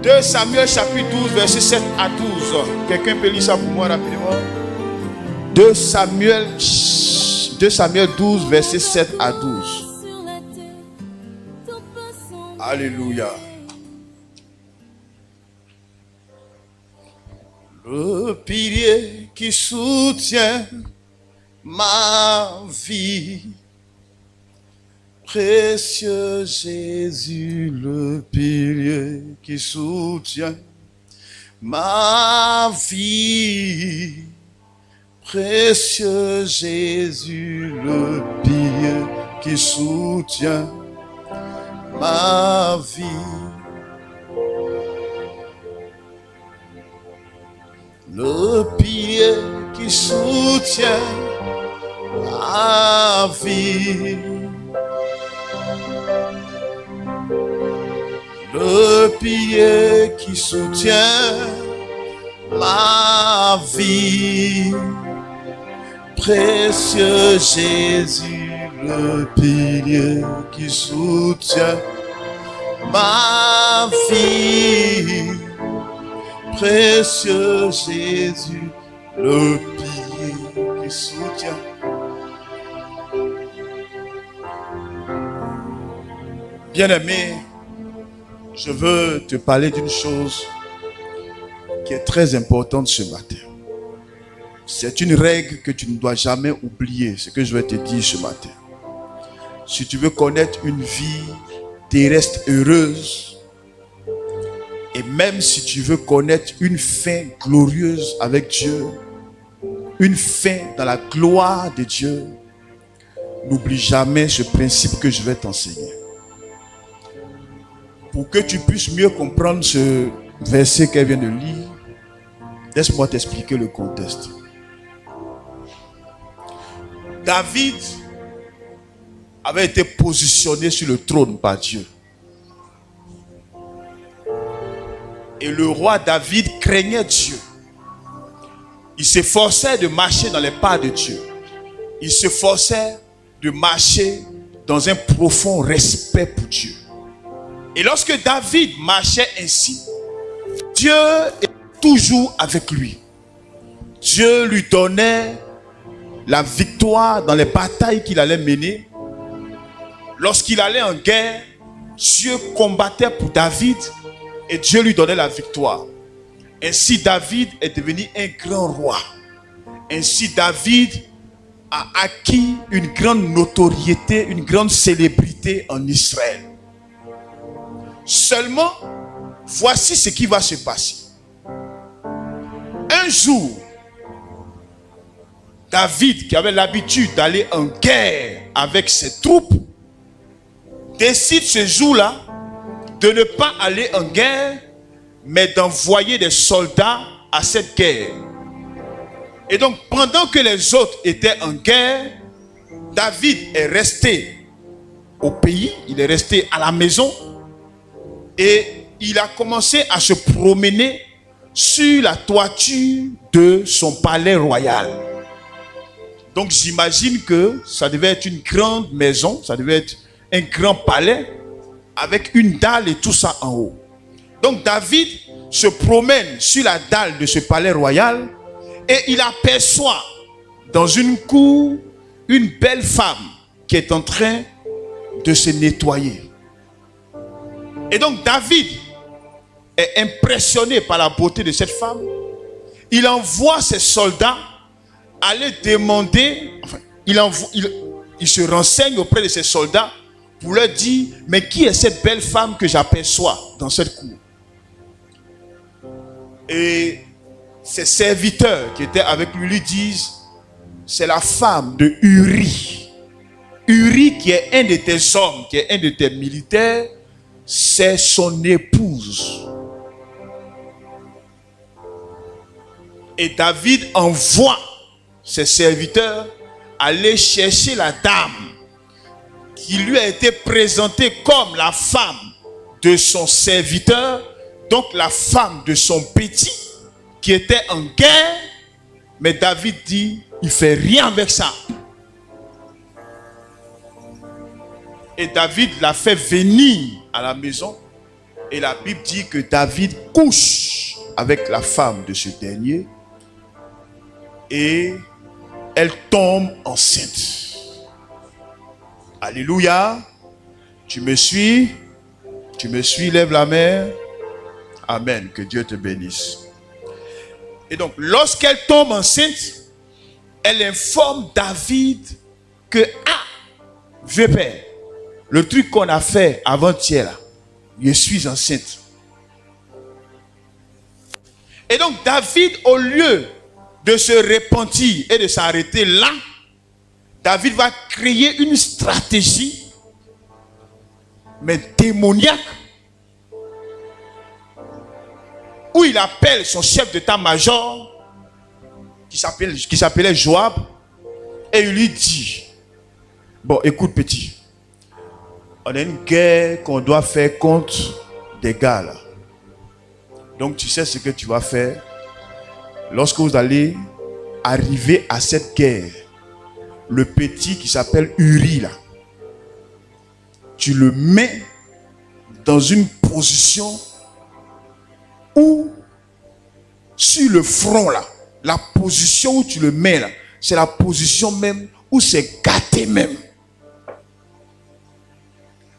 2 Samuel chapitre 12, verset 7 à 12. Quelqu'un peut lire ça pour moi rapidement? 2 Samuel 12, verset 7 à 12. Alléluia. Le pilier qui soutient ma vie, précieux Jésus, le pilier qui soutient ma vie, précieux Jésus, le pilier qui soutient ma vie. Le pilier qui soutient ma vie. Le pilier qui soutient ma vie. Précieux Jésus, le pilier qui soutient ma vie. Précieux Jésus, le pilier qui soutient. Bien-aimé, je veux te parler d'une chose qui est très importante ce matin. C'est une règle que tu ne dois jamais oublier, ce que je vais te dire ce matin. Si tu veux connaître une vie terrestre heureuse, et même si tu veux connaître une fin glorieuse avec Dieu, une fin dans la gloire de Dieu, n'oublie jamais ce principe que je vais t'enseigner. Pour que tu puisses mieux comprendre ce verset qu'elle vient de lire, laisse-moi t'expliquer le contexte. David avait été positionné sur le trône par Dieu. Et le roi David craignait Dieu. Il s'efforçait de marcher dans les pas de Dieu. Il s'efforçait de marcher dans un profond respect pour Dieu. Et lorsque David marchait ainsi, Dieu était toujours avec lui. Dieu lui donnait la victoire dans les batailles qu'il allait mener. Lorsqu'il allait en guerre, Dieu combattait pour David et Dieu lui donnait la victoire. Ainsi David est devenu un grand roi. Ainsi David a acquis une grande notoriété, une grande célébrité en Israël. Seulement, voici ce qui va se passer. Un jour, David, qui avait l'habitude d'aller en guerre avec ses troupes, décide ce jour-là de ne pas aller en guerre, mais d'envoyer des soldats à cette guerre. Et donc, pendant que les autres étaient en guerre, David est resté au pays, il est resté à la maison, et il a commencé à se promener sur la toiture de son palais royal. Donc j'imagine que ça devait être une grande maison, ça devait être un grand palais avec une dalle et tout ça en haut. Donc David se promène sur la dalle de ce palais royal et il aperçoit dans une cour une belle femme qui est en train de se nettoyer. Et donc David est impressionné par la beauté de cette femme. Il envoie ses soldats aller demander, enfin, il se renseigne auprès de ses soldats pour leur dire, mais qui est cette belle femme que j'aperçois dans cette cour? Et ses serviteurs qui étaient avec lui disent, c'est la femme de Uri. Uri qui est un de tes hommes, qui est un de tes militaires, c'est son épouse. Et David envoie ses serviteurs aller chercher la dame qui lui a été présentée comme la femme de son serviteur, donc la femme de son petit qui était en guerre. Mais David dit, il ne fait rien avec ça. Et David l'a fait venir à la maison Et la Bible dit que David couche avec la femme de ce dernier et elle tombe enceinte. Alléluia. Tu me suis? Tu me suis? Lève la main. Amen. Que Dieu te bénisse. Et donc, lorsqu'elle tombe enceinte, elle informe David que, vieux père, le truc qu'on a fait avant-hier, là, je suis enceinte. Et donc, David, au lieu de se repentir et de s'arrêter là, David va créer une stratégie, mais démoniaque, où il appelle son chef d'état-major, qui s'appelait Joab, et il lui dit, bon, écoute petit, on a une guerre qu'on doit faire contre des gars là. Donc tu sais ce que tu vas faire. Lorsque vous allez arriver à cette guerre, le petit qui s'appelle Uri là, tu le mets dans une position où, sur le front là, la position où tu le mets là, c'est la position même où c'est gâté même.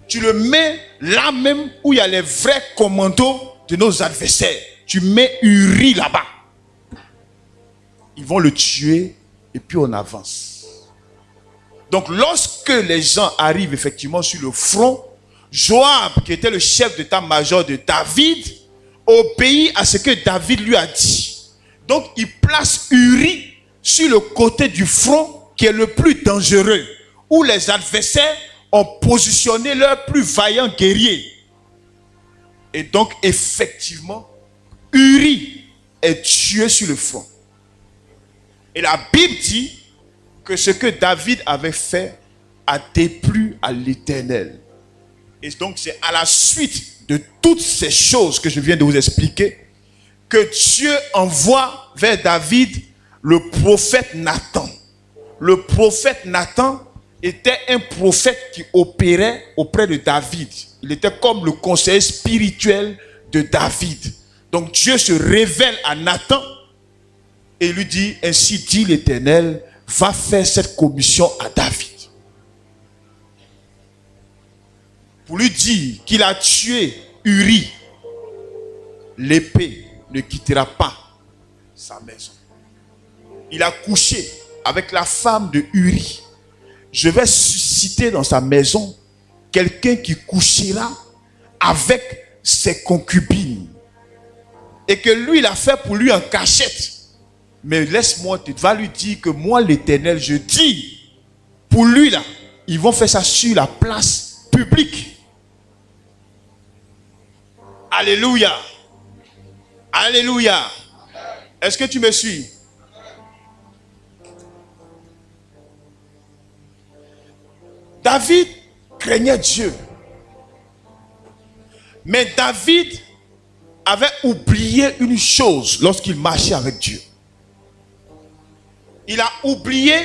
Tu le mets là même où il y a les vrais commandos de nos adversaires. Tu mets Uri là-bas. Ils vont le tuer et puis on avance. Donc lorsque les gens arrivent effectivement sur le front, Joab, qui était le chef d'état-major de David, obéit à ce que David lui a dit. Donc il place Uri sur le côté du front qui est le plus dangereux, où les adversaires ont positionné leurs plus vaillants guerriers. Et donc effectivement, Uri est tué sur le front. Et la Bible dit que ce que David avait fait a déplu à l'Éternel. Et donc c'est à la suite de toutes ces choses que je viens de vous expliquer que Dieu envoie vers David le prophète Nathan. Le prophète Nathan était un prophète qui opérait auprès de David. Il était comme le conseiller spirituel de David. Donc Dieu se révèle à Nathan et lui dit, ainsi dit l'Éternel, va faire cette commission à David. Pour lui dire qu'il a tué Uri, l'épée ne quittera pas sa maison. Il a couché avec la femme de Uri. Je vais susciter dans sa maison quelqu'un qui couchera avec ses concubines. Et que lui, il a fait pour lui en cachette. Mais laisse-moi, tu vas lui dire que moi, l'Éternel, je dis, pour lui là, ils vont faire ça sur la place publique. Alléluia. Alléluia. Est-ce que tu me suis? David craignait Dieu. Mais David avait oublié une chose lorsqu'il marchait avec Dieu. Il a oublié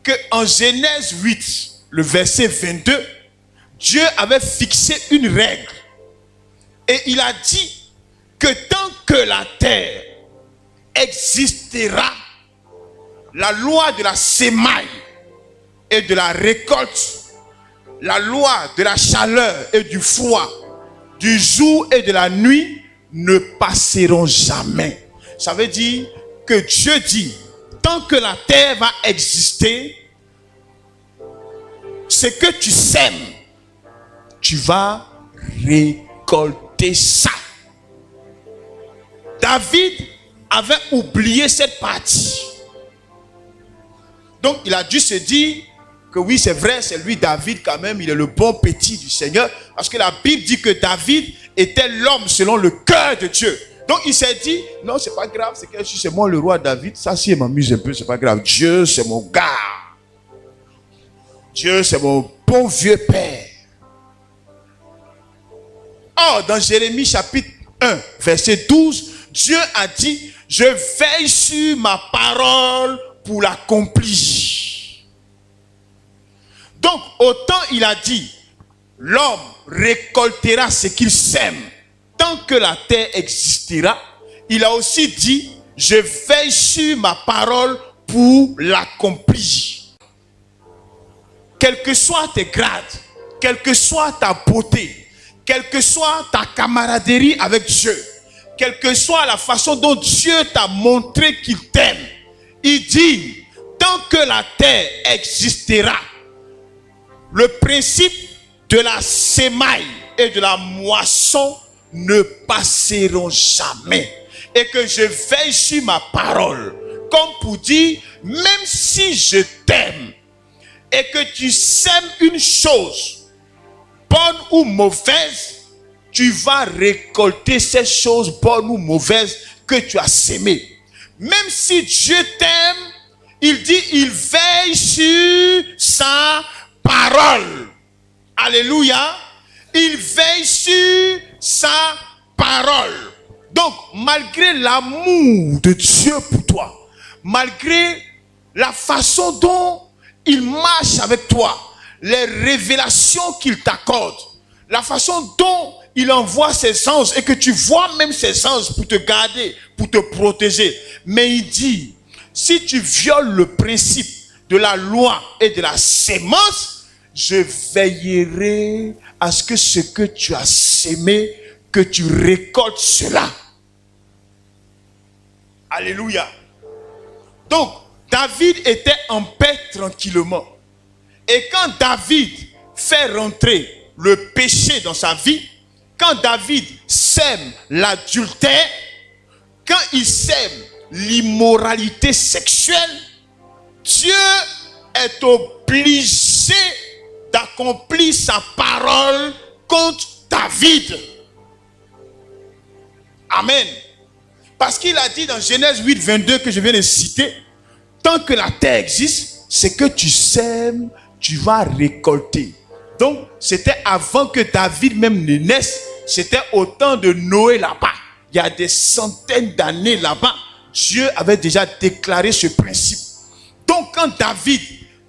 qu'en Genèse 8, le verset 22, Dieu avait fixé une règle. Et il a dit que tant que la terre existera, la loi de la semaille et de la récolte, la loi de la chaleur et du froid, du jour et de la nuit ne passeront jamais. Ça veut dire que Dieu dit, tant que la terre va exister, ce que tu sèmes, tu vas récolter ça. David avait oublié cette partie. Donc il a dû se dire que oui, c'est vrai, c'est lui David quand même, il est le bon petit du Seigneur. Parce que la Bible dit que David était l'homme selon le cœur de Dieu. Donc il s'est dit, non, c'est pas grave, c'est que c'est moi le roi David. Ça, si il m'amuse un peu, c'est pas grave. Dieu, c'est mon gars. Dieu, c'est mon bon vieux père. Or, dans Jérémie chapitre 1, verset 12, Dieu a dit, je veille sur ma parole pour l'accomplir. Donc, autant il a dit l'homme récoltera ce qu'il sème. Tant que la terre existera, il a aussi dit, je veille sur ma parole pour l'accomplir. Quels que soient tes grades, quelle que soit ta beauté, quelle que soit ta camaraderie avec Dieu, quelle que soit la façon dont Dieu t'a montré qu'il t'aime, il dit, tant que la terre existera, le principe de la semaille et de la moisson ne passeront jamais. Et que je veille sur ma parole, comme pour dire, même si je t'aime, et que tu sèmes une chose, bonne ou mauvaise, tu vas récolter ces choses bonnes ou mauvaises que tu as sémées. Même si Dieu t'aime, il dit, il veille sur sa parole. Alléluia. Il veille sur sa parole. Donc, malgré l'amour de Dieu pour toi, malgré la façon dont il marche avec toi, les révélations qu'il t'accorde, la façon dont il envoie ses anges et que tu vois même ses anges pour te garder, pour te protéger. Mais il dit, si tu violes le principe de la loi et de la sémence, je veillerai à ce que tu as sémé, que tu récoltes cela. Alléluia. Donc, David était en paix tranquillement. Et quand David fait rentrer le péché dans sa vie, quand David sème l'adultère, quand il sème l'immoralité sexuelle, Dieu est obligé d'accomplir sa parole contre David. Amen. Parce qu'il a dit dans Genèse 8, 22 que je viens de citer, tant que la terre existe, ce que tu sèmes, tu vas récolter. Donc, c'était avant que David même ne naisse, c'était au temps de Noé là-bas. Il y a des centaines d'années là-bas, Dieu avait déjà déclaré ce principe. Donc, quand David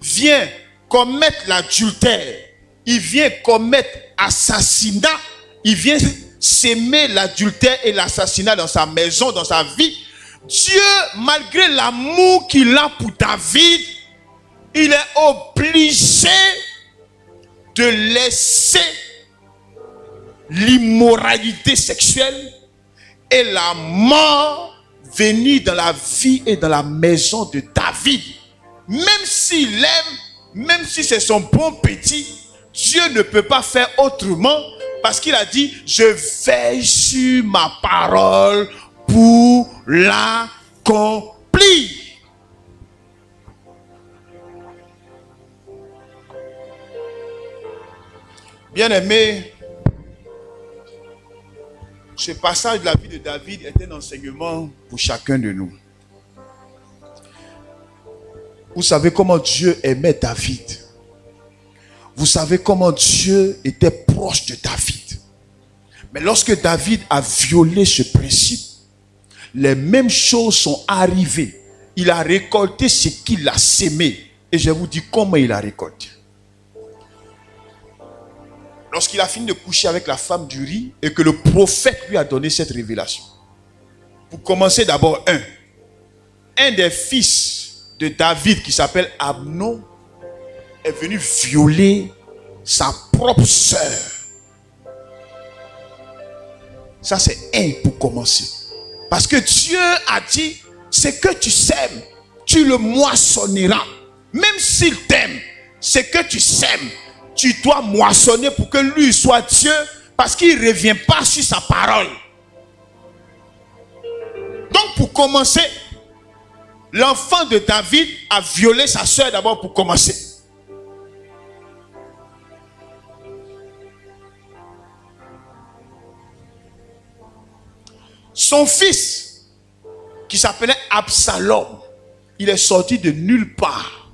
vient commettre l'adultère, il vient commettre assassinat, il vient s'aimer l'adultère et l'assassinat dans sa maison, dans sa vie, Dieu, malgré l'amour qu'il a pour David, il est obligé de laisser l'immoralité sexuelle et la mort venir dans la vie et dans la maison de David. Même s'il aime, même si c'est son bon petit, Dieu ne peut pas faire autrement parce qu'il a dit, je veille sur ma parole pour l'accomplir. Bien-aimé, ce passage de la vie de David est un enseignement pour chacun de nous. Vous savez comment Dieu aimait David. Vous savez comment Dieu était proche de David. Mais lorsque David a violé ce principe, les mêmes choses sont arrivées. Il a récolté ce qu'il a sémé. Et je vous dis comment il a récolté. Lorsqu'il a fini de coucher avec la femme d'Uri et que le prophète lui a donné cette révélation. Pour commencer d'abord, un des fils de David qui s'appelle Amnon est venu violer sa propre sœur. Ça c'est un pour commencer. Parce que Dieu a dit, ce que tu sèmes, tu le moissonneras. Même s'il t'aime, ce que tu sèmes, tu dois moissonner pour que lui soit Dieu, parce qu'il ne revient pas sur sa parole. Donc pour commencer, l'enfant de David a violé sa soeur d'abord pour commencer. Son fils, qui s'appelait Absalom, il est sorti de nulle part.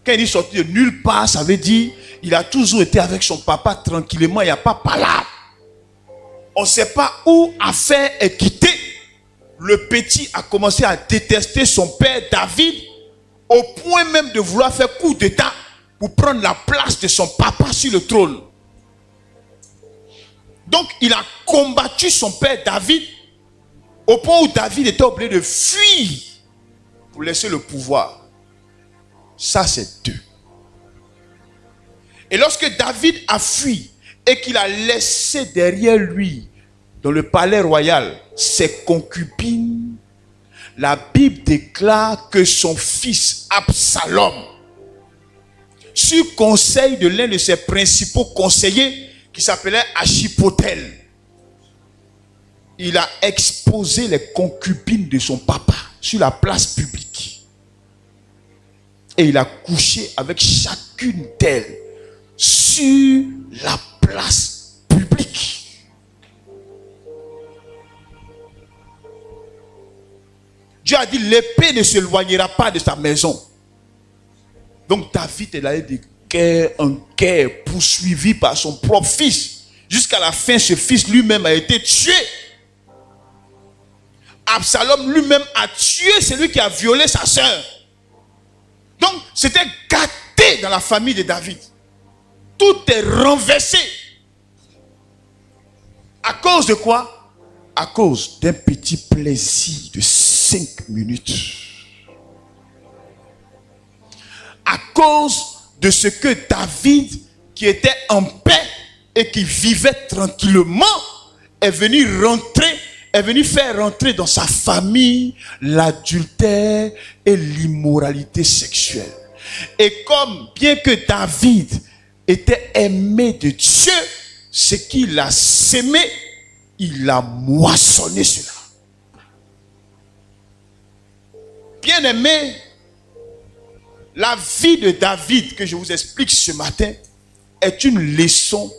Quand il dit sorti de nulle part, ça veut dire il a toujours été avec son papa tranquillement, il n'y a pas palabre. On ne sait pas où affaire est quittée. Le petit a commencé à détester son père David au point même de vouloir faire coup d'état pour prendre la place de son papa sur le trône. Donc, il a combattu son père David au point où David était obligé de fuir pour laisser le pouvoir. Ça, c'est deux. Et lorsque David a fui et qu'il a laissé derrière lui, dans le palais royal, ses concubines, la Bible déclare que son fils Absalom, sur conseil de l'un de ses principaux conseillers, qui s'appelait Achitophel, il a exposé les concubines de son papa sur la place publique. Et il a couché avec chacune d'elles sur la place publique. Dieu a dit, l'épée ne s'éloignera pas de sa maison. Donc David est allé de guerre en guerre, poursuivi par son propre fils. Jusqu'à la fin, ce fils lui-même a été tué. Absalom lui-même a tué celui qui a violé sa sœur. Donc, c'était gâté dans la famille de David. Tout est renversé. À cause de quoi? À cause d'un petit plaisir de 5 minutes. À cause de ce que David, qui était en paix et qui vivait tranquillement, est venu faire rentrer dans sa famille l'adultère et l'immoralité sexuelle. Et comme, bien que David était aimé de Dieu, ce qu'il a sémé, il a moissonné cela. Bien aimé, la vie de David que je vous explique ce matin est une leçon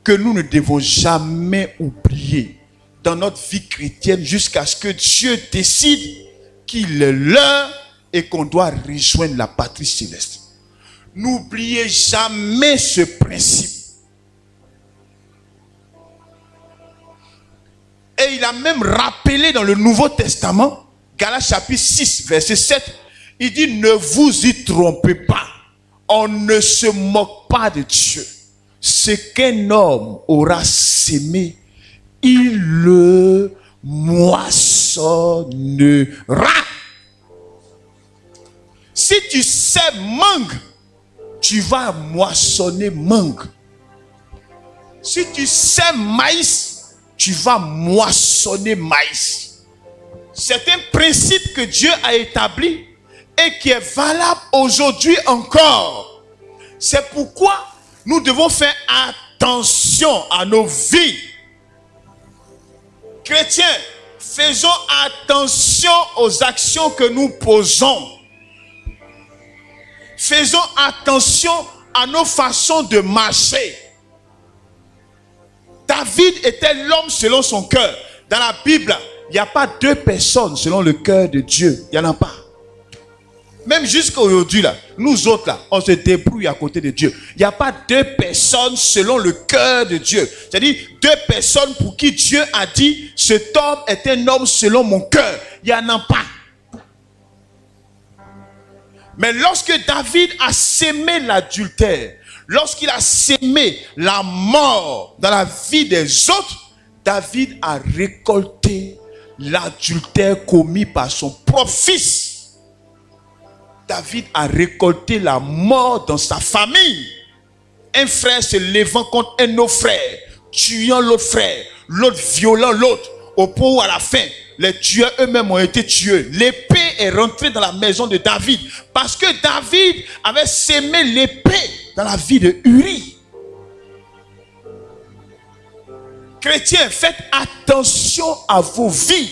que nous ne devons jamais oublier dans notre vie chrétienne jusqu'à ce que Dieu décide qu'il est l'heure et qu'on doit rejoindre la patrie céleste. N'oubliez jamais ce principe. Et il a même rappelé dans le Nouveau Testament, Galates chapitre 6, verset 7, il dit, ne vous y trompez pas. On ne se moque pas de Dieu. Ce qu'un homme aura sémé, il le moissonnera. Si tu sèmes mangue, tu vas moissonner mangue. Si tu sèmes maïs, tu vas moissonner maïs. C'est un principe que Dieu a établi et qui est valable aujourd'hui encore. C'est pourquoi nous devons faire attention à nos vies. Chrétiens, faisons attention aux actions que nous posons. Faisons attention à nos façons de marcher. David était l'homme selon son cœur. Dans la Bible, il n'y a pas deux personnes selon le cœur de Dieu. Il n'y en a pas. Même jusqu'à aujourd'hui, là, nous autres, là, on se débrouille à côté de Dieu. Il n'y a pas deux personnes selon le cœur de Dieu. C'est-à-dire deux personnes pour qui Dieu a dit, cet homme est un homme selon mon cœur. Il n'y en a pas. Mais lorsque David a sémé l'adultère, lorsqu'il a sémé la mort dans la vie des autres, David a récolté l'adultère commis par son propre fils. David a récolté la mort dans sa famille. Un frère se levant contre un autre frère, tuant l'autre frère, l'autre violant l'autre, au point où à la fin, les tueurs eux-mêmes ont été tués. L'épée est rentrée dans la maison de David parce que David avait sémé l'épée dans la vie de Uri. Chrétiens, faites attention à vos vies.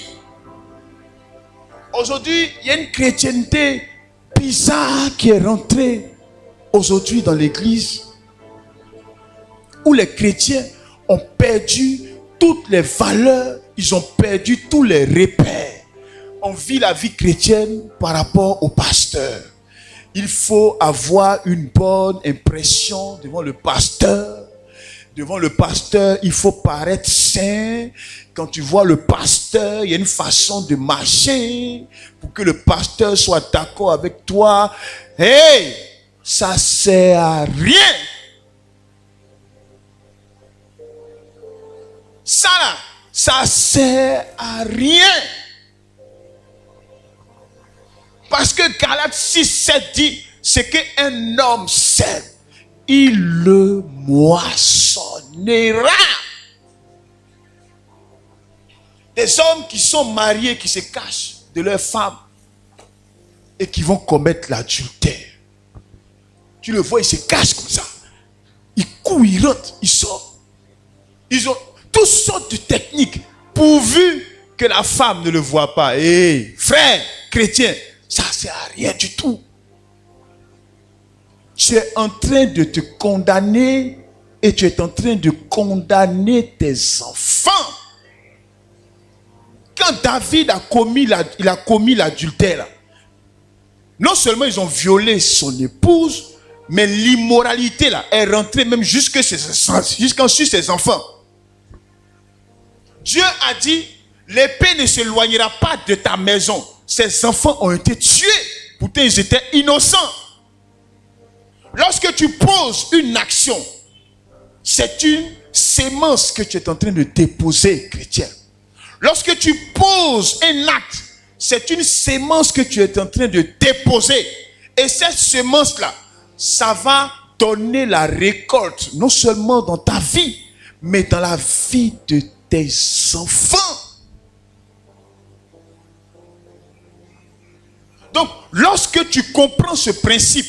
Aujourd'hui, il y a une chrétienté bizarre qui est rentrée aujourd'hui dans l'église où les chrétiens ont perdu toutes les valeurs, ils ont perdu tous les repères. On vit la vie chrétienne par rapport au pasteur. Il faut avoir une bonne impression devant le pasteur. Devant le pasteur, il faut paraître saint. Quand tu vois le pasteur, il y a une façon de marcher pour que le pasteur soit d'accord avec toi. Hey! ça sert à rien. Ça là, ça sert à rien. Parce que Galates 6, 7 dit, c'est qu'un homme sème, il le moissonnera. Des hommes qui sont mariés, qui se cachent de leur femme et qui vont commettre l'adultère. Tu le vois, ils se cachent comme ça. Ils courent, ils rentrent, ils sortent. Ils ont toutes sortes de techniques pourvu que la femme ne le voit pas. Et frère chrétien, ça ne sert à rien du tout. Tu es en train de te condamner et tu es en train de condamner tes enfants. Quand David a commis l'adultère, non seulement ils ont violé son épouse, mais l'immoralité là est rentrée même jusqu'en sur ses enfants. Dieu a dit, l'épée ne s'éloignera pas de ta maison. Ses enfants ont été tués. Pourtant ils étaient innocents. Lorsque tu poses une action, c'est une sémence que tu es en train de déposer, chrétien. Lorsque tu poses un acte, c'est une sémence que tu es en train de déposer. Et cette sémence-là, ça va donner la récolte, non seulement dans ta vie, mais dans la vie de tes enfants. Donc, lorsque tu comprends ce principe,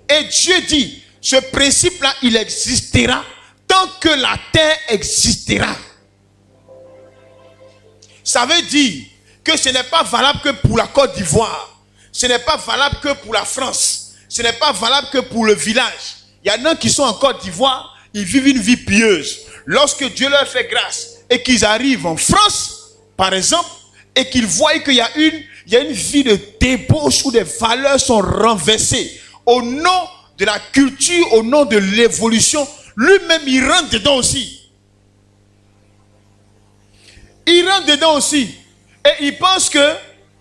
et Dieu dit, ce principe-là, il existera tant que la terre existera. Ça veut dire que ce n'est pas valable que pour la Côte d'Ivoire. Ce n'est pas valable que pour la France. Ce n'est pas valable que pour le village. Il y en a qui sont en Côte d'Ivoire, ils vivent une vie pieuse. Lorsque Dieu leur fait grâce et qu'ils arrivent en France, par exemple, et qu'ils voient qu'il y a une vie de débauche où des valeurs sont renversées. Au nom de la culture, au nom de l'évolution, lui-même il rentre dedans aussi. Il rentre dedans aussi. Et il pense que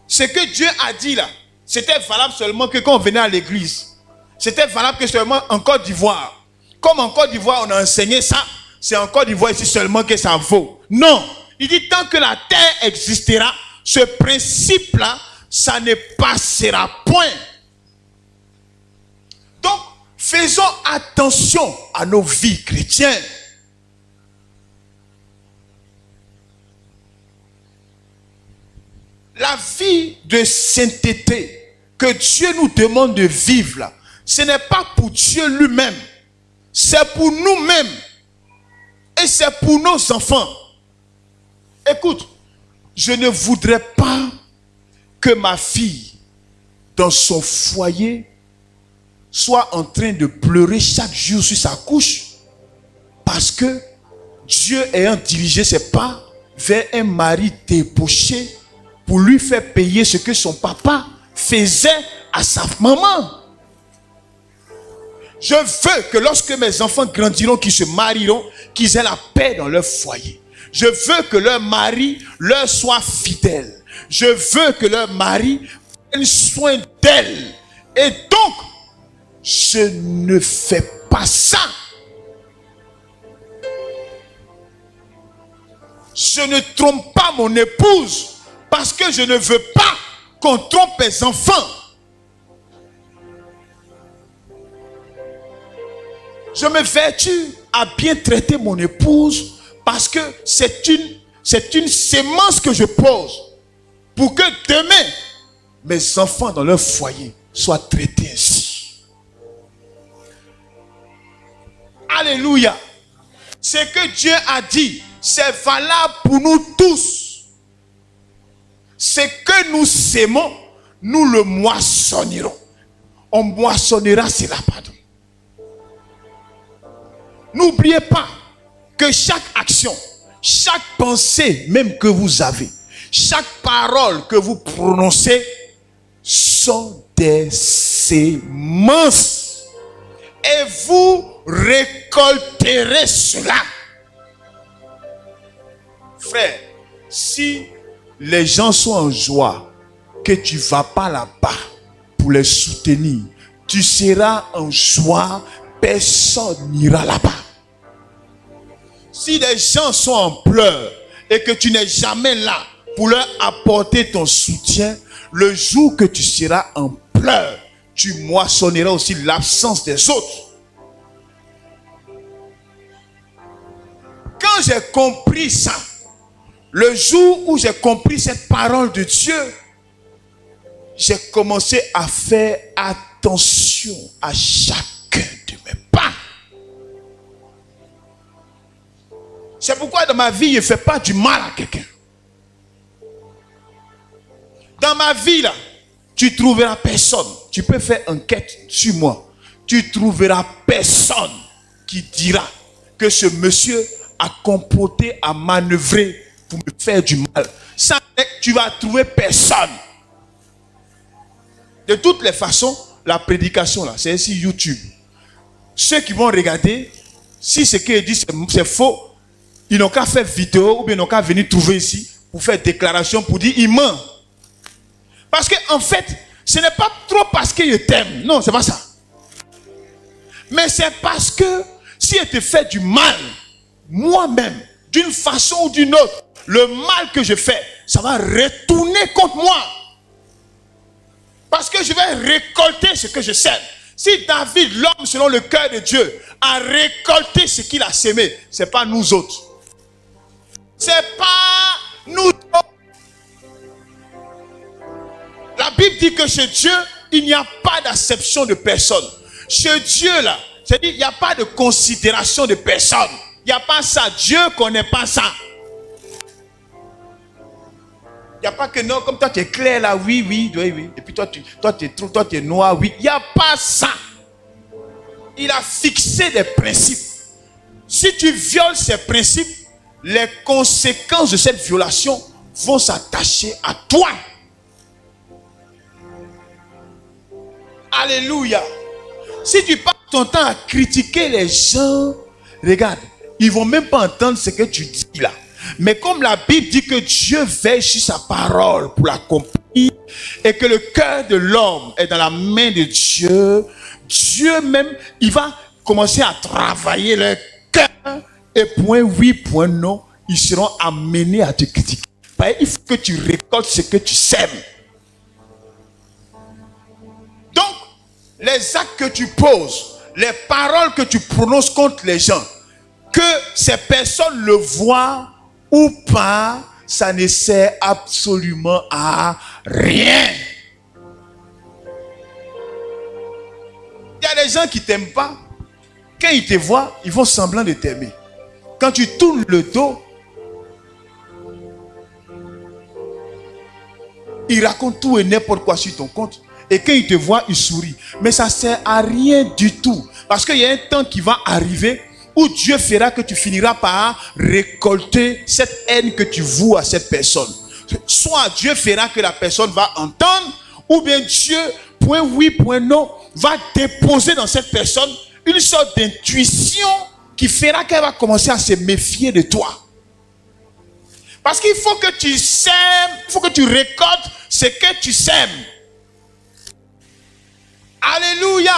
ce que Dieu a dit là, c'était valable seulement que quand on venait à l'église. C'était valable que seulement en Côte d'Ivoire. Comme en Côte d'Ivoire on a enseigné ça, c'est en Côte d'Ivoire ici seulement que ça vaut. Non. Il dit tant que la terre existera, ce principe-là, ça ne passera point. Donc, faisons attention à nos vies chrétiennes. La vie de sainteté que Dieu nous demande de vivre là, ce n'est pas pour Dieu lui-même, c'est pour nous-mêmes et c'est pour nos enfants. Écoute, je ne voudrais pas que ma fille, dans son foyer, soit en train de pleurer chaque jour sur sa couche parce que Dieu ayant dirigé ses pas vers un mari débauché pour lui faire payer ce que son papa faisait à sa maman. Je veux que lorsque mes enfants grandiront, qu'ils se marieront, qu'ils aient la paix dans leur foyer. Je veux que leur mari leur soit fidèle. Je veux que leur mari prenne soin d'elle. Et donc, je ne fais pas ça. Je ne trompe pas mon épouse parce que je ne veux pas qu'on trompe mes enfants. Je me vertue à bien traiter mon épouse parce que c'est une sémence que je pose pour que demain, mes enfants dans leur foyer soient traités ainsi. Alléluia. Ce que Dieu a dit, c'est valable pour nous tous. Ce que nous sémons, nous le moissonnerons. On moissonnera cela, pardon. N'oubliez pas que chaque action, chaque pensée même que vous avez, chaque parole que vous prononcez sont des semences. Et vous récolterez cela. Frère, si les gens sont en joie, que tu ne vas pas là-bas pour les soutenir, tu seras en joie, personne n'ira là-bas. Si les gens sont en pleurs et que tu n'es jamais là pour leur apporter ton soutien, le jour que tu seras en pleurs, tu moissonneras aussi l'absence des autres. Quand j'ai compris ça, le jour où j'ai compris cette parole de Dieu, j'ai commencé à faire attention à chacun de mes pas. C'est pourquoi dans ma vie, je ne fais pas du mal à quelqu'un. Dans ma vie, là, tu trouveras personne. Tu peux faire enquête sur moi. Tu trouveras personne qui dira que ce monsieur a comploté, a manœuvré pour me faire du mal. Ça, tu vas trouver personne. De toutes les façons, la prédication, là, c'est ici YouTube. Ceux qui vont regarder, si ce qu'ils disent c'est faux, ils n'ont qu'à faire vidéo ou bien ils n'ont qu'à venir trouver ici pour faire déclaration, pour dire il ment. Parce que en fait, ce n'est pas trop parce que je t'aime. Non, c'est pas ça. Mais c'est parce que si je te fais du mal, moi-même, d'une façon ou d'une autre, le mal que je fais, ça va retourner contre moi. Parce que je vais récolter ce que je sème. Si David, l'homme selon le cœur de Dieu, a récolté ce qu'il a sémé, ce n'est pas nous autres. Ce n'est pas nous autres. La Bible dit que chez Dieu, il n'y a pas d'acception de personne. Chez Dieu, là, c'est-à-dire il n'y a pas de considération de personne. Il n'y a pas ça. Dieu ne connaît pas ça. Il n'y a pas que non, comme toi tu es clair là, oui, oui, oui, oui. Et puis toi tu es noir, oui. Il n'y a pas ça. Il a fixé des principes. Si tu violes ces principes, les conséquences de cette violation vont s'attacher à toi. Alléluia. Si tu passes ton temps à critiquer les gens, regarde, ils ne vont même pas entendre ce que tu dis là. Mais comme la Bible dit que Dieu veille sur sa parole pour l'accomplir et que le cœur de l'homme est dans la main de Dieu, Dieu même, il va commencer à travailler leur cœur et point oui, point non, ils seront amenés à te critiquer. Il faut que tu récoltes ce que tu sèmes. Donc, les actes que tu poses, les paroles que tu prononces contre les gens, que ces personnes le voient ou pas, ça ne sert absolument à rien. Il y a des gens qui ne t'aiment pas. Quand ils te voient, ils font semblant de t'aimer. Quand tu tournes le dos, ils racontent tout et n'importe quoi sur ton compte. Et quand ils te voient, ils sourient. Mais ça ne sert à rien du tout. Parce qu'il y a un temps qui va arriver où Dieu fera que tu finiras par récolter cette haine que tu voues à cette personne. Soit Dieu fera que la personne va entendre, ou bien Dieu, point oui, point non, va déposer dans cette personne une sorte d'intuition qui fera qu'elle va commencer à se méfier de toi. Parce qu'il faut que tu sèmes, il faut que tu récoltes ce que tu sèmes. Alléluia.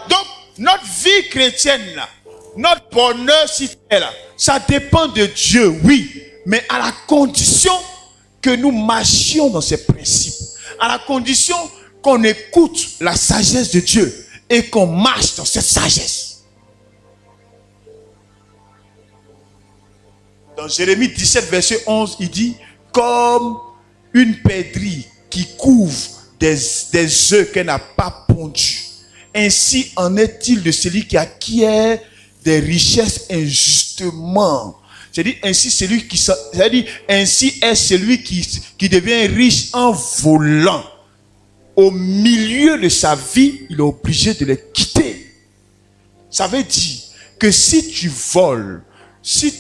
Donc, notre vie chrétienne, là, notre bonheur si c'est là, ça dépend de Dieu, oui, mais à la condition que nous marchions dans ces principes, à la condition qu'on écoute la sagesse de Dieu et qu'on marche dans cette sagesse. Dans Jérémie 17, verset 11, il dit, comme une perdrix qui couvre des œufs qu'elle n'a pas pondus, ainsi en est-il de celui qui acquiert des richesses injustement. C'est-à-dire ainsi est celui qui devient riche en volant. Au milieu de sa vie, il est obligé de les quitter. Ça veut dire que si tu voles, si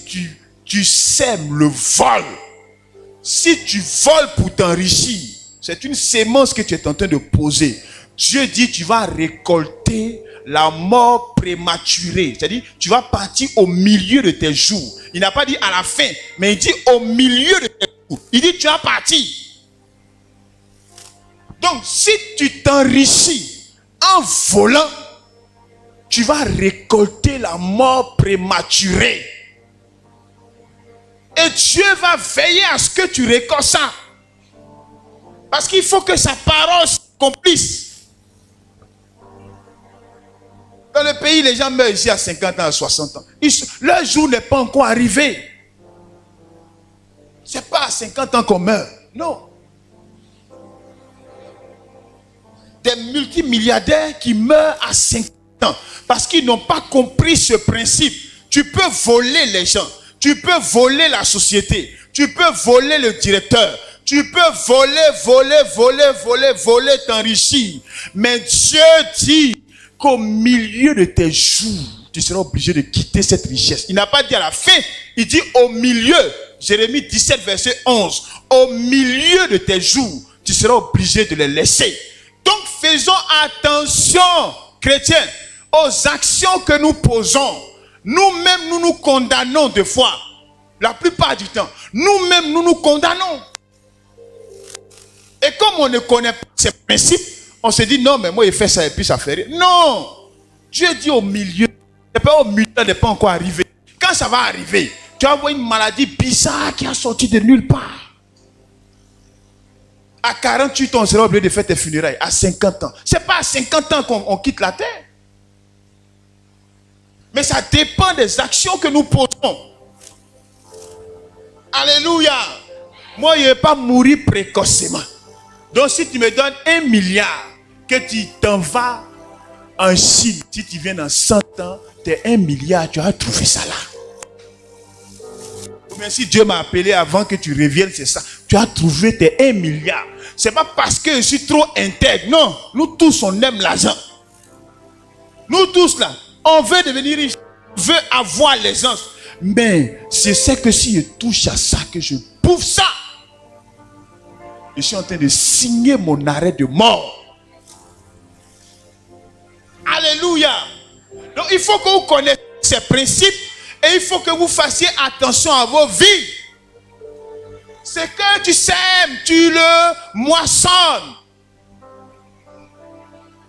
tu sèmes le vol, si tu voles pour t'enrichir, c'est une sémence que tu es en train de poser. Dieu dit tu vas récolter la mort prématurée. C'est-à-dire tu vas partir au milieu de tes jours. Il n'a pas dit à la fin, mais il dit au milieu de tes jours. Il dit tu vas partir. Donc si tu t'enrichis en volant, tu vas récolter la mort prématurée. Et Dieu va veiller à ce que tu récoltes ça. Parce qu'il faut que sa parole s'accomplisse. Dans le pays, les gens meurent ici à 50 ans, à 60 ans. Leur jour n'est pas encore arrivé. Ce n'est pas à 50 ans qu'on meurt. Non. Des multimilliardaires qui meurent à 50 ans. Parce qu'ils n'ont pas compris ce principe. Tu peux voler les gens. Tu peux voler la société. Tu peux voler le directeur. Tu peux voler, t'enrichir. Mais Dieu dit qu'au milieu de tes jours, tu seras obligé de quitter cette richesse. Il n'a pas dit à la fin, il dit au milieu. Jérémie 17, verset 11. Au milieu de tes jours, tu seras obligé de les laisser. Donc faisons attention, chrétiens, aux actions que nous posons. Nous-mêmes, nous nous condamnons des fois. La plupart du temps, nous-mêmes, nous nous condamnons. Et comme on ne connaît pas ces principes, on se dit non, mais moi, il fait ça et puis ça fait rien. Non! Dieu dit au milieu. Et pas au milieu, ça n'est pas encore arrivé. Quand ça va arriver, tu vas voir une maladie bizarre qui a sorti de nulle part. À 48 ans, on sera obligé de faire tes funérailles. À 50 ans. Ce n'est pas à 50 ans qu'on quitte la terre. Mais ça dépend des actions que nous posons. Alléluia. Moi, je ne vais pas mourir précocement. Donc, si tu me donnes 1 milliard, que tu t'en vas en Chine, si tu viens dans 100 ans, tes 1 milliard, tu as trouvé ça là. Mais si Dieu m'a appelé avant que tu reviennes, c'est ça. Tu as trouvé tes 1 milliard. Ce n'est pas parce que je suis trop intègre. Non, nous tous, on aime l'argent. Nous tous là, on veut devenir riche. On veut avoir l'aisance. Mais je sais que si je touche à ça, que je bouffe ça, je suis en train de signer mon arrêt de mort. Alléluia. Donc il faut que vous connaissiez ces principes et il faut que vous fassiez attention à vos vies. Ce que tu sèmes, tu le moissonnes.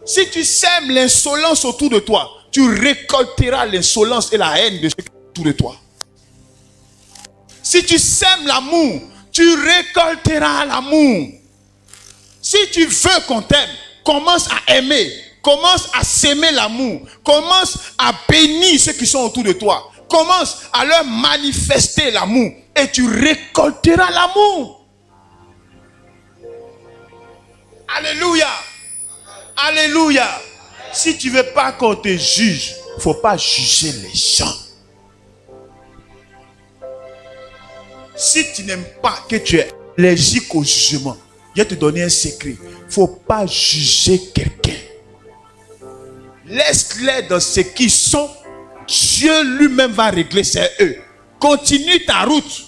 Si tu sèmes l'insolence autour de toi, tu récolteras l'insolence et la haine de ceux qui sont autour de toi. Si tu sèmes l'amour, tu récolteras l'amour. Si tu veux qu'on t'aime, commence à aimer. Commence à s'aimer l'amour. Commence à bénir ceux qui sont autour de toi. Commence à leur manifester l'amour. Et tu récolteras l'amour. Alléluia. Alléluia. Si tu ne veux pas qu'on te juge, il ne faut pas juger les gens. Si tu n'aimes pas que tu es allergique au jugement, je vais te donner un secret. Il ne faut pas juger quelqu'un. Laisse-les dans ce qu'ils sont. Dieu lui-même va régler, c'est eux. Continue ta route.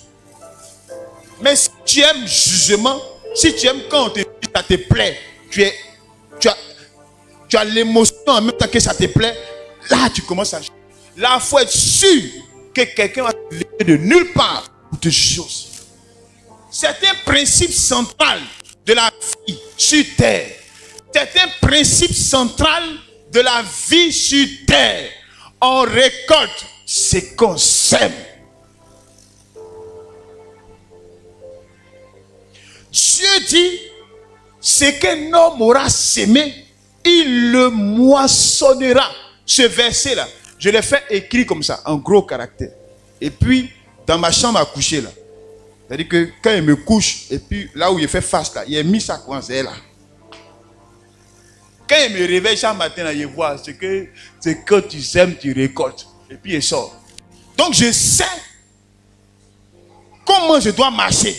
Mais si tu aimes jugement, si tu aimes quand on te dit ça te plaît, tu as l'émotion en même temps que ça te plaît, là tu commences à juger. Là, il faut être sûr que quelqu'un va te lever de nulle part pour te juger. C'est un principe central de la vie sur terre. C'est un principe central de la vie sur terre. On récolte ce qu'on sème. Dieu dit, ce qu'un homme aura sémé, il le moissonnera. Ce verset-là, je l'ai fait écrit comme ça, en gros caractère. Et puis, dans ma chambre à coucher, là, c'est-à-dire que quand il me couche, et puis là où il fait face, là, il a mis ça coincé là. Quand il me réveille chaque matin, là, je vois ce que tu sèmes, tu récoltes. Et puis il sort. Donc je sais comment je dois marcher.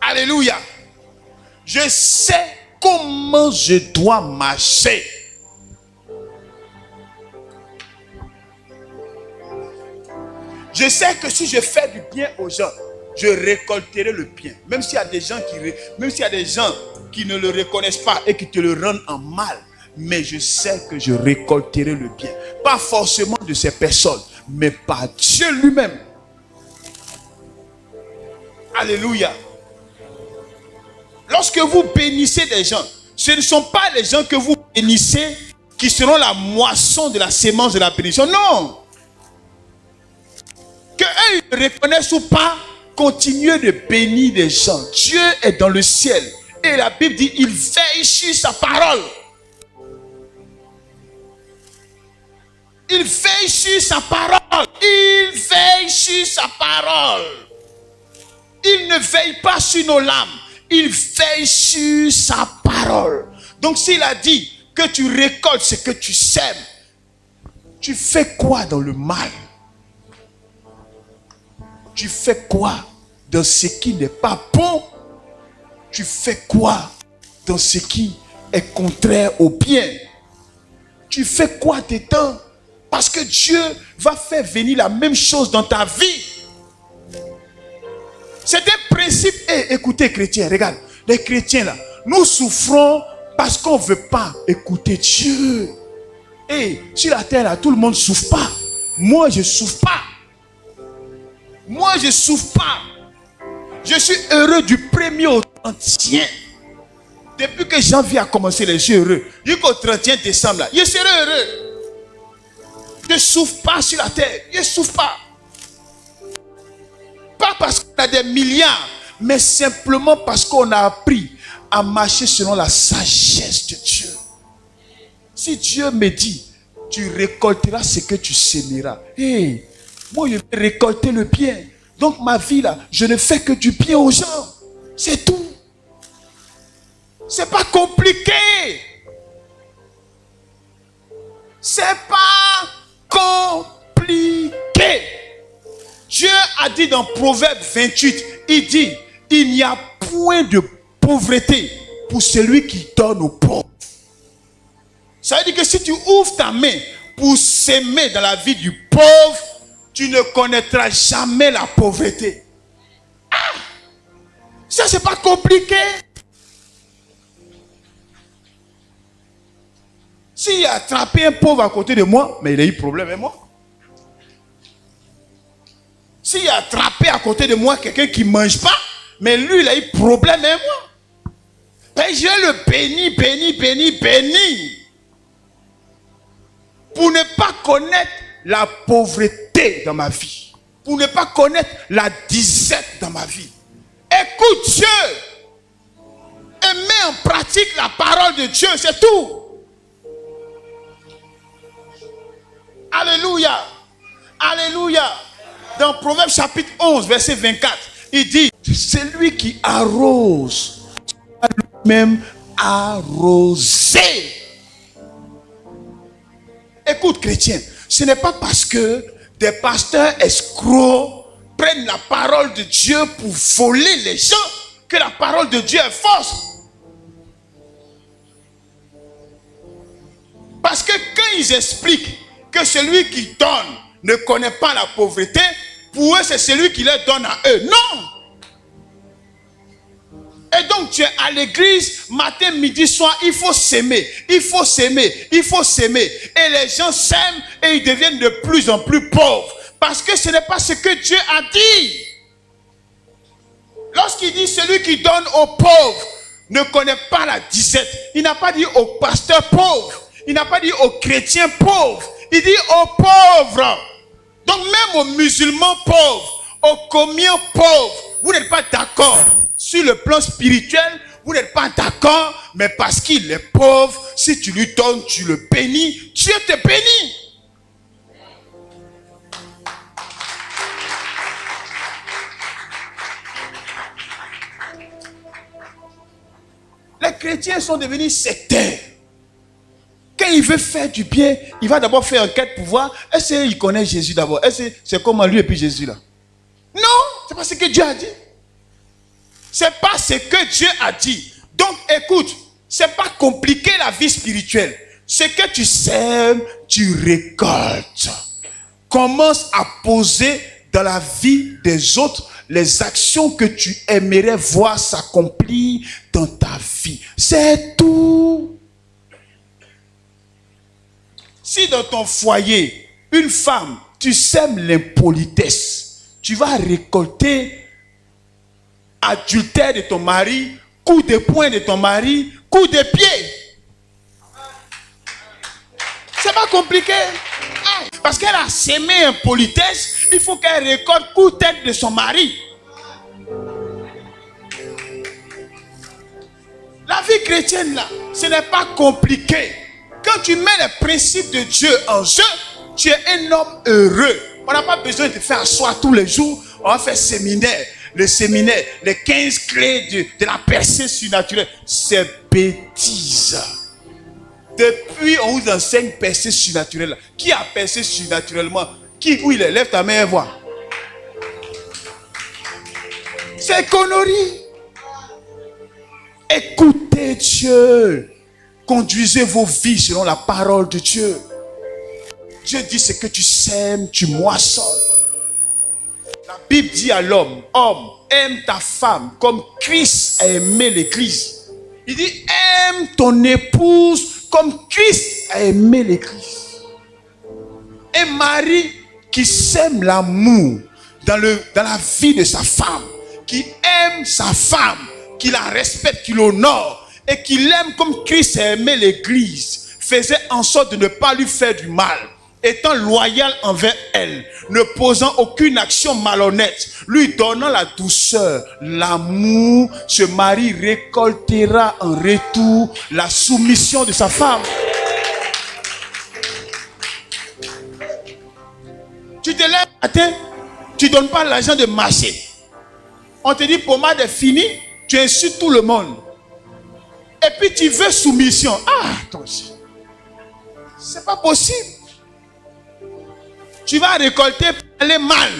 Alléluia. Je sais comment je dois marcher. Je sais que si je fais du bien aux gens, je récolterai le bien. Même s'il y a des gens qui ne le reconnaissent pas et qui te le rendent en mal. Mais je sais que je récolterai le bien. Pas forcément de ces personnes, mais par Dieu lui-même. Alléluia. Lorsque vous bénissez des gens, Ce ne sont pas les gens que vous bénissez qui seront la moisson de la sémence de la bénédiction. Non. Que eux ils ne reconnaissent ou pas, continuez de bénir les gens. Dieu est dans le ciel. Et la Bible dit, il veille sur sa parole. Il veille sur sa parole. Il veille sur sa parole. Il ne veille pas sur nos lames. Il veille sur sa parole. Donc s'il a dit que tu récoltes ce que tu sèmes, tu fais quoi dans le mal? Tu fais quoi dans ce qui n'est pas bon? Tu fais quoi dans ce qui est contraire au bien? Tu fais quoi dedans? Parce que Dieu va faire venir la même chose dans ta vie. C'est un principe. Hey, écoutez, chrétiens, regarde, les chrétiens là, nous souffrons parce qu'on ne veut pas écouter Dieu. Et sur la terre là, tout le monde ne souffre pas. Moi, je ne souffre pas. Moi, je ne souffre pas. Je suis heureux du 1er au 30e. Depuis que janvier a commencé, je suis heureux. Jusqu'au 31 décembre, là, je serai heureux. Je ne souffre pas sur la terre. Je ne souffre pas. Pas parce qu'on a des milliards, mais simplement parce qu'on a appris à marcher selon la sagesse de Dieu. Si Dieu me dit, tu récolteras ce que tu sèmeras. Hey, moi, je vais récolter le bien. Donc, ma vie, là, je ne fais que du bien aux gens. C'est tout. C'est pas compliqué. C'est pas compliqué. Dieu a dit dans Proverbe 28, il dit, il n'y a point de pauvreté pour celui qui donne aux pauvres. Ça veut dire que si tu ouvres ta main pour s'aimer dans la vie du pauvre, tu ne connaîtras jamais la pauvreté. Ah, ça c'est pas compliqué. S'il a attrapé un pauvre à côté de moi, mais il a eu problème avec moi. S'il a attrapé à côté de moi quelqu'un qui ne mange pas, mais lui il a eu problème avec moi. Ben, je le bénis. Pour ne pas connaître la pauvreté dans ma vie. Pour ne pas connaître la disette dans ma vie. Écoute Dieu. Et mets en pratique la parole de Dieu. C'est tout. Alléluia. Alléluia. Dans Proverbe chapitre 11, verset 24, il dit, c'est lui qui arrose, lui-même arrosé. Écoute, chrétien, ce n'est pas parce que des pasteurs escrocs prennent la parole de Dieu pour voler les gens que la parole de Dieu est fausse. Parce que quand ils expliquent que celui qui donne ne connaît pas la pauvreté, pour eux c'est celui qui leur donne à eux. Non! Et donc tu es à l'église, matin, midi, soir, il faut s'aimer, il faut s'aimer, il faut s'aimer. Et les gens s'aiment et ils deviennent de plus en plus pauvres. Parce que ce n'est pas ce que Dieu a dit. Lorsqu'il dit celui qui donne aux pauvres ne connaît pas la disette, il n'a pas dit aux pasteurs pauvres, il n'a pas dit aux chrétiens pauvres, il dit aux pauvres. Donc même aux musulmans pauvres, aux communs pauvres, vous n'êtes pas d'accord. Sur le plan spirituel, vous n'êtes pas d'accord, mais parce qu'il est pauvre, si tu lui donnes, tu le bénis, Dieu te bénit. Les chrétiens sont devenus sectaires. Quand il veut faire du bien, il va d'abord faire enquête pour voir, est-ce qu'il connaît Jésus d'abord? Est-ce que c'est comment lui et puis Jésus là? Non, c'est pas ce que Dieu a dit. C'est pas ce que Dieu a dit. Donc écoute, c'est pas compliqué la vie spirituelle. Ce que tu sèmes, tu récoltes. Commence à poser dans la vie des autres les actions que tu aimerais voir s'accomplir dans ta vie. C'est tout. Si dans ton foyer, une femme, tu sèmes l'impolitesse, tu vas récolter adultère de ton mari, coup de poing de ton mari, coup de pied. C'est pas compliqué. Parce qu'elle a sémé impolitesse, il faut qu'elle récolte coup de tête de son mari. La vie chrétienne là, ce n'est pas compliqué. Quand tu mets les principes de Dieu en jeu, tu es un homme heureux. On n'a pas besoin de faire asseoir tous les jours. On va faire séminaire. Le séminaire, les 15 clés de la percée surnaturelle. C'est bêtise. Depuis, on vous enseigne percée surnaturelle. Qui a percé surnaturellement? Où il est? Lève ta main et vois. C'est connerie. Écoutez Dieu. Conduisez vos vies selon la parole de Dieu. Dieu dit ce que tu sèmes, tu moissonnes. La Bible dit à l'homme, homme, aime ta femme comme Christ a aimé l'église. Il dit, aime ton épouse comme Christ a aimé l'église. Un mari qui sème l'amour dans la vie de sa femme, qui aime sa femme, qui la respecte, qui l'honore, et qui l'aime comme Christ a aimé l'église, faisait en sorte de ne pas lui faire du mal, étant loyal envers elle, ne posant aucune action malhonnête, lui donnant la douceur, l'amour, ce mari récoltera en retour la soumission de sa femme. Tu te lèves le matin, tu ne donnes pas l'argent de marché. On te dit pommade est fini, tu insultes tout le monde. Et puis tu veux soumission. Ah, toi aussi. C'est pas possible. Tu vas récolter pour aller mal.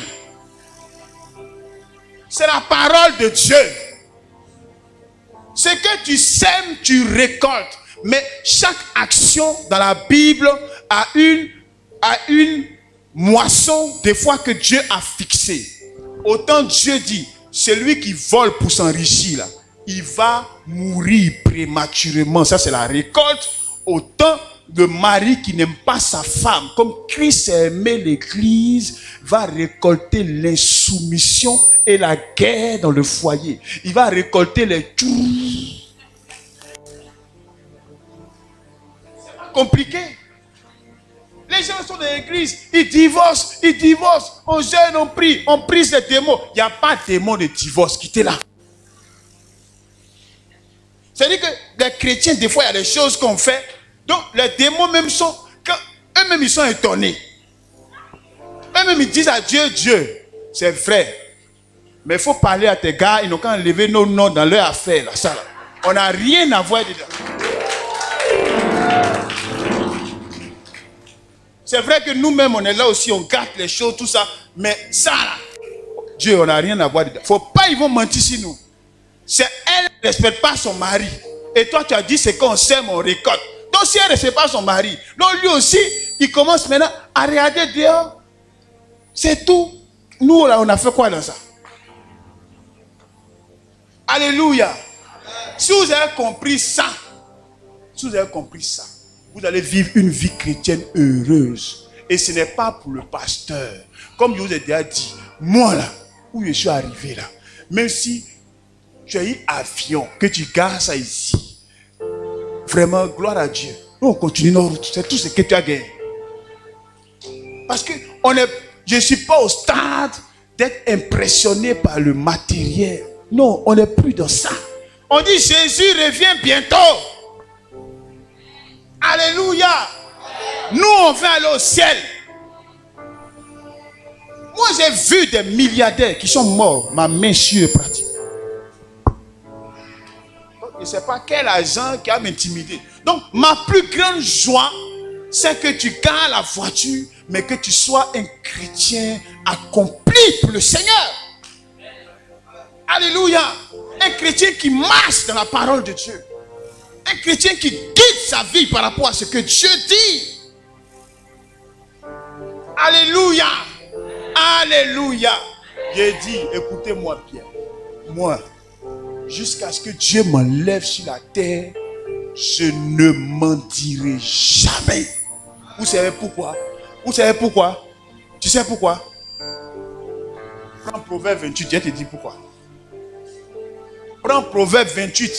C'est la parole de Dieu. Ce que tu sèmes, tu récoltes. Mais chaque action dans la Bible a une moisson des fois que Dieu a fixée. Autant Dieu dit, celui qui vole pour s'enrichir là, il va mourir prématurément. Ça c'est la récolte. Autant le mari qui n'aime pas sa femme, comme Christ a aimé l'église, va récolter l'insoumission et la guerre dans le foyer. Il va récolter les tours. C'est pas compliqué. Les gens sont dans l'église, ils divorcent. Aux jeunes on prie ces démons. Il n'y a pas de démon de divorce qui était là. C'est-à-dire que les chrétiens, des fois, il y a des choses qu'on fait. Donc, les démons même sont, eux-mêmes, ils sont étonnés. Eux-mêmes, ils disent à Dieu, Dieu, c'est vrai. Mais il faut parler à tes gars, ils n'ont qu'à enlever nos noms dans leur affaire. Là, ça, là. On n'a rien à voir dedans. C'est vrai que nous-mêmes, on est là aussi, on gâte les choses, tout ça. Mais ça, là, Dieu, on n'a rien à voir dedans. Il ne faut pas, ils vont mentir sur nous. C'est elle qui ne respecte pas son mari. Et toi, tu as dit, c'est qu'on sème, on récolte. Donc, si elle ne respecte pas son mari, donc lui aussi, il commence maintenant à regarder dehors. C'est tout. Nous, là, on a fait quoi dans ça? Alléluia. Si vous avez compris ça, vous allez vivre une vie chrétienne heureuse. Et ce n'est pas pour le pasteur. Comme je vous ai déjà dit, moi là, où je suis arrivé là, même si tu as eu avion, que tu gardes ça ici, vraiment, gloire à Dieu. Nous, on continue nos routes. C'est tout ce que tu as gagné. Parce que je ne suis pas au stade d'être impressionné par le matériel. Non, on n'est plus dans ça. On dit Jésus revient bientôt. Alléluia. Nous, on va aller au ciel. Moi, j'ai vu des milliardaires qui sont morts. Ma main sur le pratique. Je ne sais pas quel agent qui a m'intimidé. Donc, ma plus grande joie, c'est que tu gardes la voiture, mais que tu sois un chrétien accompli pour le Seigneur. Alléluia. Un chrétien qui marche dans la parole de Dieu. Un chrétien qui guide sa vie par rapport à ce que Dieu dit. Alléluia. Alléluia. J'ai dit, écoutez-moi bien. Moi, jusqu'à ce que Dieu m'enlève sur la terre, je ne mentirai jamais. Vous savez pourquoi? Vous savez pourquoi? Tu sais pourquoi? Prends Proverbe 28, je te dis pourquoi. Prends Proverbe 28.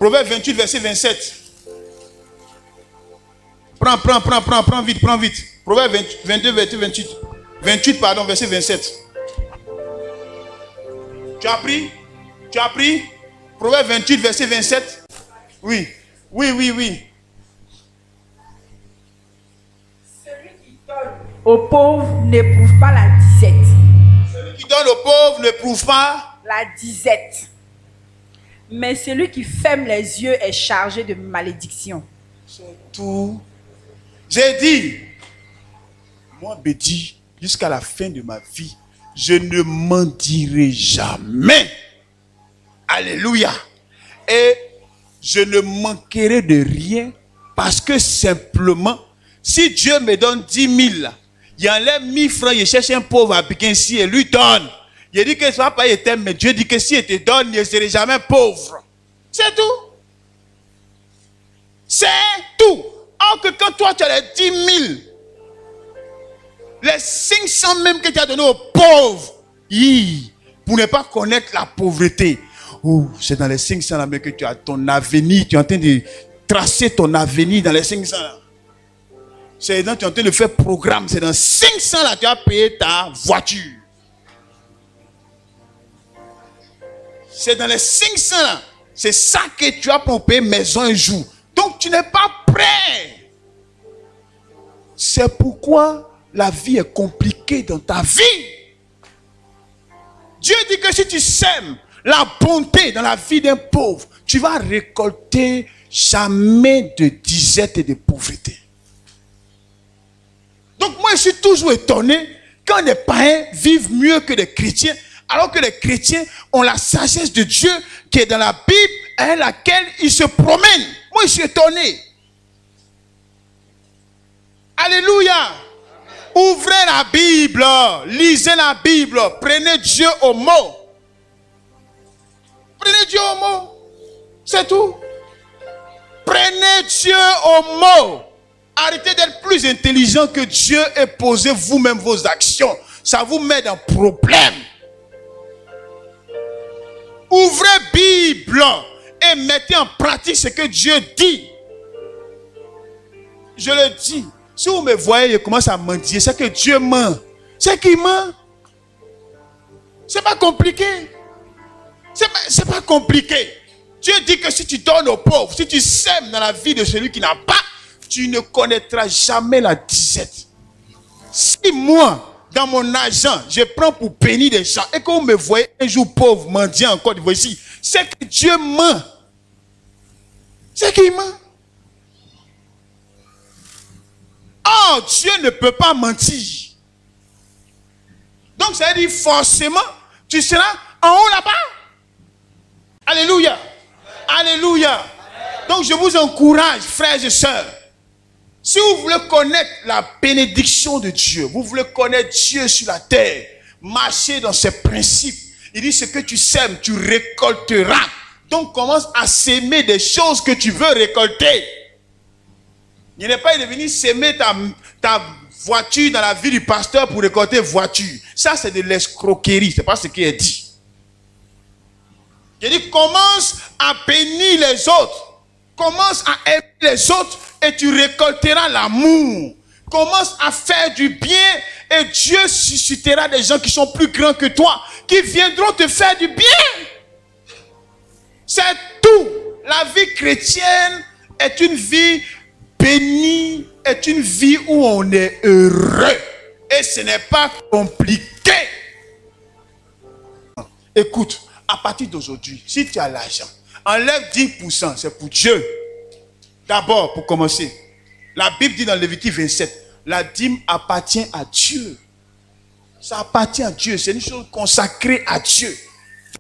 Proverbe 28, verset 27. Prends vite. Proverbe 22, verset 28. 28, pardon, verset 27. Tu as pris Proverbe 28, verset 27. Oui. Celui qui donne aux pauvres n'éprouve pas la disette. Celui qui donne aux pauvres n'éprouve pas la disette. Mais celui qui ferme les yeux est chargé de malédiction. C'est tout. J'ai dit, moi, Bédi, jusqu'à la fin de ma vie, je ne mentirai jamais. Alléluia. Et je ne manquerai de rien parce que simplement, si Dieu me donne 10 000, il enlève 1000 francs, il cherche un pauvre à piquer ici et lui donne. Il dit que ce ne va pas être, mais Dieu dit que si il te donne, il ne serait jamais pauvre. C'est tout. C'est tout. Or que quand toi tu as les 10 000, les 500 même que tu as donné aux pauvres, pour ne pas connaître la pauvreté. Oh, c'est dans les 500 là que tu as ton avenir, tu es en train de tracer ton avenir dans les 500 là. C'est dans tu es en train de faire programme, c'est dans 500 là tu as payé ta voiture. C'est dans les 500 là, c'est ça que tu as pour payer maison un jour. Donc tu n'es pas prêt. C'est pourquoi la vie est compliquée dans ta vie. Dieu dit que si tu sèmes la bonté dans la vie d'un pauvre, tu vas récolter jamais de disette et de pauvreté. Donc moi je suis toujours étonné quand les païens vivent mieux que les chrétiens, alors que les chrétiens ont la sagesse de Dieu qui est dans la Bible à laquelle ils se promènent. Moi je suis étonné. Alléluia. Ouvrez la Bible, lisez la Bible, prenez Dieu au mot. Prenez Dieu au mot. C'est tout. Prenez Dieu au mot. Arrêtez d'être plus intelligent que Dieu et posez vous-même vos actions. Ça vous met dans problème. Ouvrez Bible et mettez en pratique ce que Dieu dit. Je le dis. Si vous me voyez, je commence à mentir. C'est que Dieu ment. C'est qu'il ment. C'est pas compliqué. C'est pas compliqué. Dieu dit que si tu donnes aux pauvres, si tu sèmes dans la vie de celui qui n'a pas, tu ne connaîtras jamais la disette. Si moi, dans mon argent, je prends pour bénir des gens et que vous me voyez un jour pauvre, mendiant encore, voici, c'est que Dieu ment. C'est qu'il ment. Oh, Dieu ne peut pas mentir. Donc, ça veut dire forcément, tu seras en haut là-bas. Alléluia. Alléluia. Donc, je vous encourage, frères et sœurs. Si vous voulez connaître la bénédiction de Dieu, vous voulez connaître Dieu sur la terre, marcher dans ses principes. Il dit, ce que tu sèmes, tu récolteras. Donc, commence à s'aimer des choses que tu veux récolter. Il n'est pas de venir s'aimer ta voiture dans la vie du pasteur pour récolter voiture. Ça, c'est de l'escroquerie. Ce n'est pas ce qui est dit. Il dit, commence à bénir les autres. Commence à aimer les autres et tu récolteras l'amour. Commence à faire du bien et Dieu suscitera des gens qui sont plus grands que toi, qui viendront te faire du bien. C'est tout. La vie chrétienne est une vie bénie, est une vie où on est heureux. Et ce n'est pas compliqué. Écoute, à partir d'aujourd'hui, si tu as l'argent, enlève 10%, c'est pour Dieu. D'abord, pour commencer, la Bible dit dans Lévitique 27, la dîme appartient à Dieu. Ça appartient à Dieu, c'est une chose consacrée à Dieu.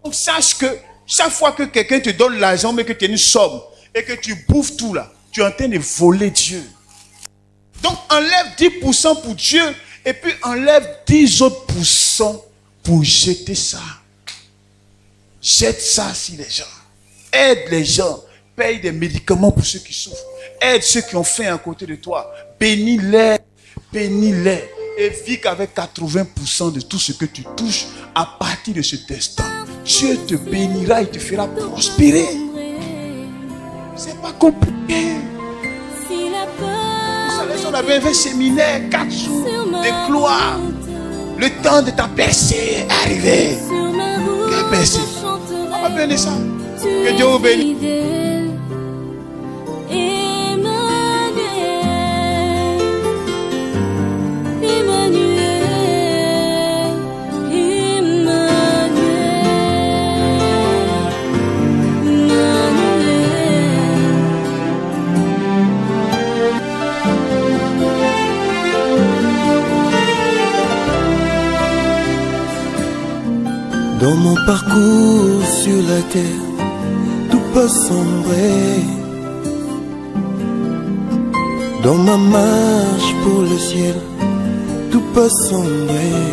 Donc sache que chaque fois que quelqu'un te donne l'argent, mais que tu as une somme, et que tu bouffes tout là, tu es en train de voler Dieu. Donc enlève 10% pour Dieu, et puis enlève 10 autres % pour jeter ça. Jette ça sur les gens. Aide les gens. Paye des médicaments pour ceux qui souffrent. Aide ceux qui ont faim à côté de toi. Bénis-les. Bénis-les. Et vis qu'avec 80% de tout ce que tu touches, à partir de cet instant, Dieu te bénira et te fera prospérer. C'est pas compliqué. Vous savez, on avait fait un séminaire, 4 jours de gloire. Le temps de ta percée est arrivé. Quelle percée? On va bénir ça. Que Dieu vous bénisse. Dans mon parcours sur la terre, tout peut sombrer. Dans ma marche pour le ciel, tout peut sombrer.